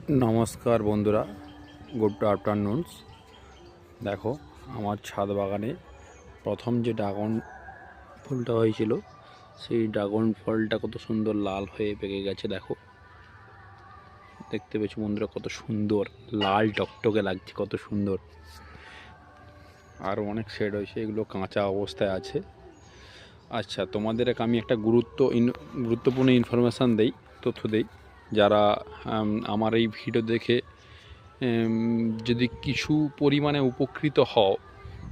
নমস্কার বন্ধুরা, গুড আফটারনুনস। দেখো, আমার ছাদ বাগানে প্রথম যে ড্রাগন ফুলটা হয়েছিল, সেই ড্রাগন ফলটা কত সুন্দর লাল হয়ে পেকে গেছে। দেখো, দেখতে পেয়েছো বন্ধুরা, কত সুন্দর লাল টকটকে লাগছে, কত সুন্দর। আরও অনেক শেড হয়েছে, এগুলো কাঁচা অবস্থায় আছে। আচ্ছা, তোমাদেরকে আমি একটা গুরুত্বপূর্ণ ইনফরমেশান দেই, তথ্য দেই। যারা আমার এই ভিডিও দেখে যদি কিছু পরিমাণে উপকৃত হও,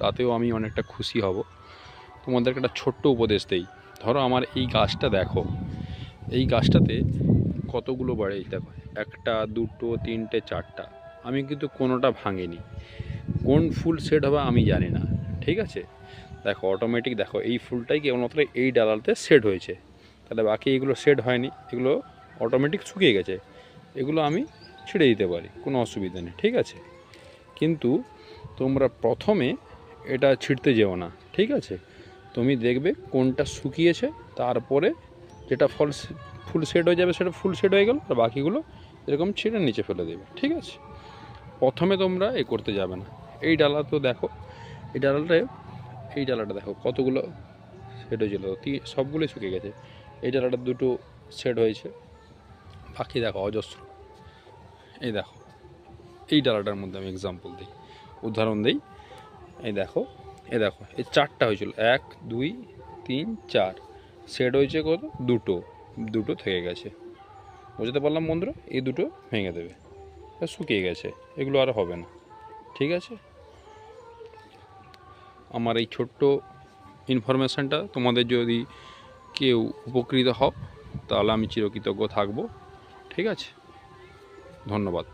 তাতেও আমি অনেকটা খুশি হব। তোমাদেরকে একটা ছোট্ট উপদেশ দেই। ধরো, আমার এই গাছটা দেখো, এই গাছটাতে কতগুলো বাড়ি, দেখো, একটা, দুটো, তিনটে, চারটা। আমি কিন্তু কোনোটা ভাঙিনি। কোন ফুল সেট হবে আমি জানি না, ঠিক আছে? দেখো, অটোমেটিক দেখো, এই ফুলটাই কেবলমাত্র এই ডালাতে সেট হয়েছে, তাহলে বাকি এগুলো সেট হয়নি, এগুলো অটোমেটিক শুকিয়ে গেছে। এগুলো আমি ছেড়ে দিতে পারি, কোনো অসুবিধা নেই, ঠিক আছে? কিন্তু তোমরা প্রথমে এটা ছিঁড়তে যেও না, ঠিক আছে? তুমি দেখবে কোনটা শুকিয়েছে, তারপরে যেটা ফুল সেট হয়ে যাবে সেটা ফুল সেট হয়ে গেল, আর বাকিগুলো এরকম ছিঁড়ে নিচে ফেলে দেবে, ঠিক আছে? প্রথমে তোমরা করতে যাবে না। এই ডালা তো দেখো, এই ডালাটা দেখো কতগুলো সেট হয়েছিল, সবগুলোই শুকিয়ে গেছে। এই ডালাটা দুটো সেট হয়েছে, বাকি দেখো অজস্র। এই দেখো, এই ডালাটার মধ্যে আমি এক্সাম্পল দিই, উদাহরণ দিই। এই দেখো, এই চারটা হয়েছিল, 1 2 3 4, সেট হয়েছে কত? দুটো থেকে গেছে। বুঝতে পারলাম বন্ধুরা? এই দুটো ভেঙে দেবে, শুকিয়ে গেছে, এগুলো আর হবে না, ঠিক আছে? আমার এই ছোট্ট ইনফরমেশানটা তোমাদের যদি কেউ উপকৃত হও, তাহলে আমি চিরকৃতজ্ঞ থাকবো, ঠিক আছে? ধন্যবাদ।